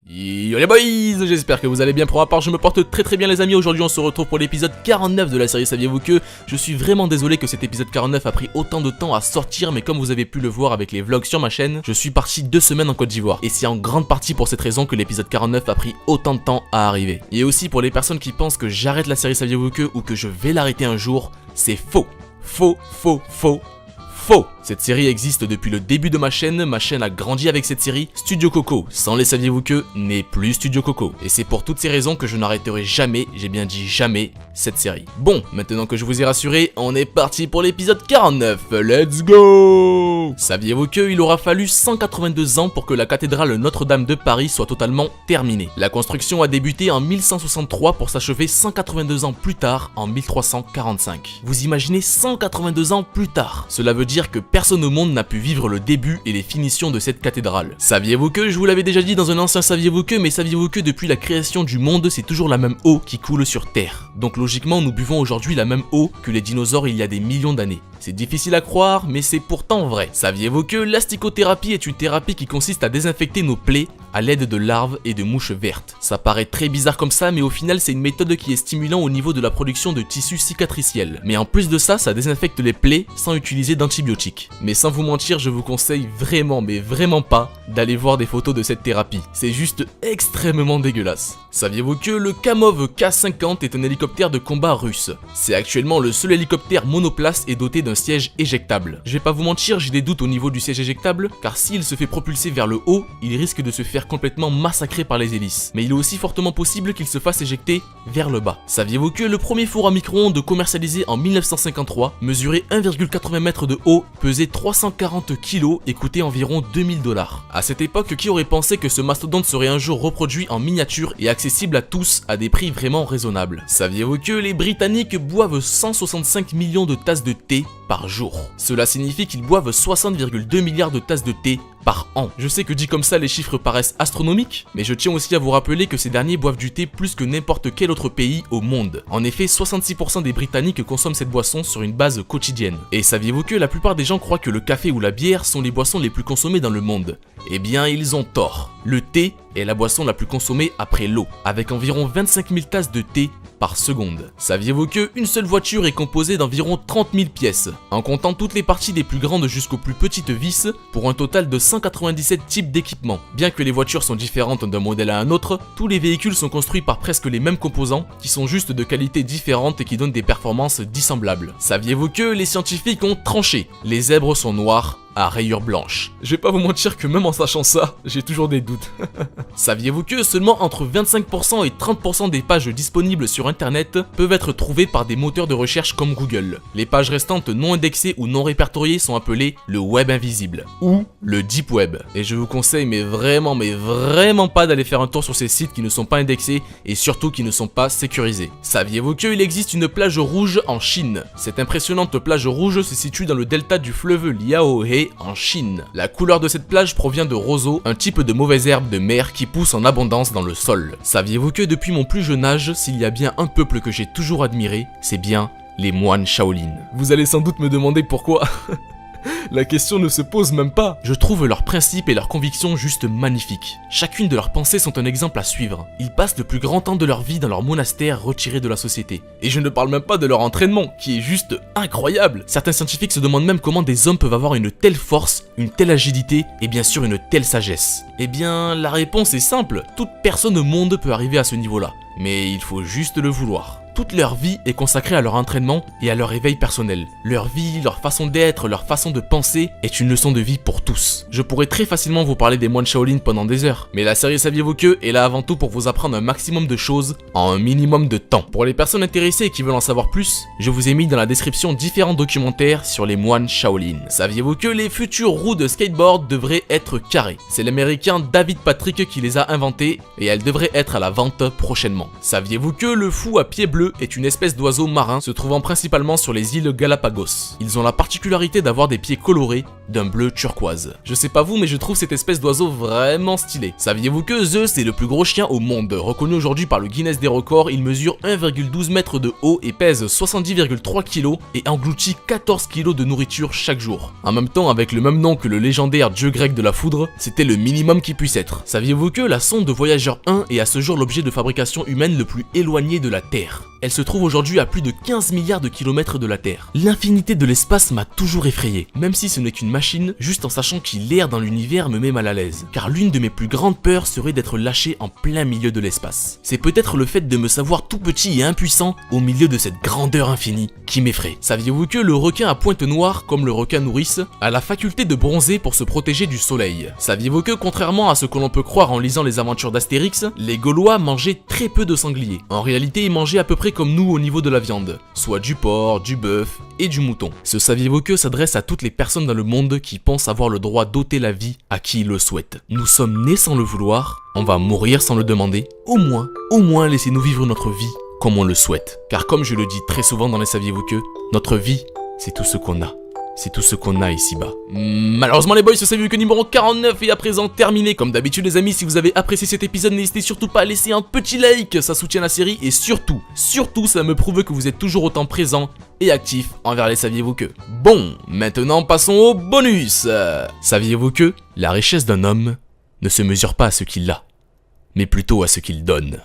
Yo les boys, j'espère que vous allez bien. Pour ma part, je me porte très bien les amis. Aujourd'hui on se retrouve pour l'épisode 49 de la série Saviez-vous que. Je suis vraiment désolé que cet épisode 49 a pris autant de temps à sortir, mais comme vous avez pu le voir avec les vlogs sur ma chaîne, je suis parti 2 semaines en Côte d'Ivoire. Et c'est en grande partie pour cette raison que l'épisode 49 a pris autant de temps à arriver. Et aussi pour les personnes qui pensent que j'arrête la série Saviez-vous que ou que je vais l'arrêter un jour, c'est faux. Faux. Cette série existe depuis le début de ma chaîne a grandi avec cette série. Studio Coco, sans les Saviez-vous que, n'est plus Studio Coco. Et c'est pour toutes ces raisons que je n'arrêterai jamais, j'ai bien dit jamais, cette série. Bon, maintenant que je vous ai rassuré, on est parti pour l'épisode 49, let's go! Saviez-vous que il aura fallu 182 ans pour que la cathédrale Notre-Dame de Paris soit totalement terminée. La construction a débuté en 1163 pour s'achever 182 ans plus tard, en 1345. Vous imaginez 182 ans plus tard? Cela veut dire que personne au monde n'a pu vivre le début et les finitions de cette cathédrale. Saviez-vous que, je vous l'avais déjà dit dans un ancien Saviez-vous que, mais saviez-vous que depuis la création du monde, c'est toujours la même eau qui coule sur Terre. Donc logiquement, nous buvons aujourd'hui la même eau que les dinosaures il y a des millions d'années. C'est difficile à croire, mais c'est pourtant vrai. Saviez-vous que l'asticothérapie est une thérapie qui consiste à désinfecter nos plaies à l'aide de larves et de mouches vertes? Ça paraît très bizarre comme ça, mais au final c'est une méthode qui est stimulant au niveau de la production de tissus cicatriciels. Mais en plus de ça, ça désinfecte les plaies sans utiliser d'antibiotiques. Mais sans vous mentir, je vous conseille vraiment, mais vraiment pas, d'aller voir des photos de cette thérapie. C'est juste extrêmement dégueulasse. Saviez-vous que le Kamov K-50 est un hélicoptère de combat russe? C'est actuellement le seul hélicoptère monoplace et doté d'un siège éjectable. Je vais pas vous mentir, j'ai des doutes au niveau du siège éjectable, car s'il se fait propulser vers le haut, il risque de se faire complètement massacrer par les hélices. Mais il est aussi fortement possible qu'il se fasse éjecter vers le bas. Saviez-vous que le premier four à micro-ondes commercialisé en 1953 mesurait 1,80 m de haut, pesait 340 kg et coûtait environ 2000 $. À cette époque, qui aurait pensé que ce mastodonte serait un jour reproduit en miniature et accessible à tous à des prix vraiment raisonnables? Saviez-vous que les Britanniques boivent 165 millions de tasses de thé par jour? Cela signifie qu'ils boivent 60,2 milliards de tasses de thé par an. Je sais que dit comme ça les chiffres paraissent astronomiques, mais je tiens aussi à vous rappeler que ces derniers boivent du thé plus que n'importe quel autre pays au monde. En effet, 66% des Britanniques consomment cette boisson sur une base quotidienne. Et saviez-vous que la plupart des gens croient que le café ou la bière sont les boissons les plus consommées dans le monde? Eh bien, ils ont tort. Le thé est la boisson la plus consommée après l'eau, avec environ 25 000 tasses de thé par seconde. Saviez-vous que une seule voiture est composée d'environ 30 000 pièces, en comptant toutes les parties des plus grandes jusqu'aux plus petites vis, pour un total de 197 types d'équipements. Bien que les voitures sont différentes d'un modèle à un autre, tous les véhicules sont construits par presque les mêmes composants, qui sont juste de qualité différente et qui donnent des performances dissemblables. Saviez-vous que les scientifiques ont tranché? Les zèbres sont noirs à rayures blanches. Je vais pas vous mentir que même en sachant ça, j'ai toujours des doutes. Saviez-vous que seulement entre 25% et 30% des pages disponibles sur internet peuvent être trouvées par des moteurs de recherche comme Google? Les pages restantes non indexées ou non répertoriées sont appelées le web invisible ou le deep web. Et je vous conseille mais vraiment pas d'aller faire un tour sur ces sites qui ne sont pas indexés et surtout qui ne sont pas sécurisés. Saviez-vous qu'il existe une plage rouge en Chine? Cette impressionnante plage rouge se situe dans le delta du fleuve Liaohe en Chine. La couleur de cette plage provient de roseau, un type de mauvaise herbe de mer qui pousse en abondance dans le sol. Saviez-vous que depuis mon plus jeune âge, s'il y a bien un peuple que j'ai toujours admiré, c'est bien les moines Shaolin? Vous allez sans doute me demander pourquoi. La question ne se pose même pas. Je trouve leurs principes et leurs convictions juste magnifiques. Chacune de leurs pensées sont un exemple à suivre. Ils passent le plus grand temps de leur vie dans leur monastère retiré de la société. Et je ne parle même pas de leur entraînement, qui est juste incroyable. Certains scientifiques se demandent même comment des hommes peuvent avoir une telle force, une telle agilité et bien sûr une telle sagesse. Eh bien, la réponse est simple. Toute personne au monde peut arriver à ce niveau-là. Mais il faut juste le vouloir. Toute leur vie est consacrée à leur entraînement et à leur éveil personnel. Leur vie, leur façon d'être, leur façon de penser est une leçon de vie pour tous. Je pourrais très facilement vous parler des moines Shaolin pendant des heures, mais la série Saviez-vous que est là avant tout pour vous apprendre un maximum de choses en un minimum de temps. Pour les personnes intéressées et qui veulent en savoir plus, je vous ai mis dans la description différents documentaires sur les moines Shaolin. Saviez-vous que les futures roues de skateboard devraient être carrées? C'est l'américain David Patrick qui les a inventées et elles devraient être à la vente prochainement. Saviez-vous que le fou à pied bleu bleu est une espèce d'oiseau marin se trouvant principalement sur les îles Galapagos. Ils ont la particularité d'avoir des pieds colorés d'un bleu turquoise. Je sais pas vous, mais je trouve cette espèce d'oiseau vraiment stylée. Saviez-vous que Zeus est le plus gros chien au monde? Reconnu aujourd'hui par le Guinness des records, il mesure 1,12 mètres de haut et pèse 70,3 kg et engloutit 14 kg de nourriture chaque jour. En même temps, avec le même nom que le légendaire dieu grec de la foudre, c'était le minimum qui puisse être. Saviez-vous que la sonde de Voyager 1 est à ce jour l'objet de fabrication humaine le plus éloigné de la Terre? Elle se trouve aujourd'hui à plus de 15 milliards de kilomètres de la Terre. L'infinité de l'espace m'a toujours effrayé, même si ce n'est qu'une machine, juste en sachant qu'il erre dans l'univers me met mal à l'aise. Car l'une de mes plus grandes peurs serait d'être lâché en plein milieu de l'espace. C'est peut-être le fait de me savoir tout petit et impuissant au milieu de cette grandeur infinie qui m'effraie. Saviez-vous que le requin à pointe noire, comme le requin nourrice, a la faculté de bronzer pour se protéger du soleil? Saviez-vous que, contrairement à ce que l'on peut croire en lisant les aventures d'Astérix, les Gaulois mangeaient très peu de sangliers. En réalité, ils mangeaient à peu près comme nous au niveau de la viande, soit du porc, du bœuf et du mouton. Ce saviez-vous que s'adresse à toutes les personnes dans le monde qui pensent avoir le droit d'ôter la vie à qui ils le souhaitent. Nous sommes nés sans le vouloir, on va mourir sans le demander. Au moins laissez-nous vivre notre vie comme on le souhaite. Car comme je le dis très souvent dans les saviez-vous que, notre vie, c'est tout ce qu'on a. C'est tout ce qu'on a ici-bas. Malheureusement les boys, ce saviez-vous que numéro 49 est à présent terminé. Comme d'habitude les amis, si vous avez apprécié cet épisode, n'hésitez surtout pas à laisser un petit like, ça soutient la série et surtout, ça me prouve que vous êtes toujours autant présent et actif envers les saviez-vous que. Bon, maintenant passons au bonus. Saviez-vous que la richesse d'un homme ne se mesure pas à ce qu'il a, mais plutôt à ce qu'il donne.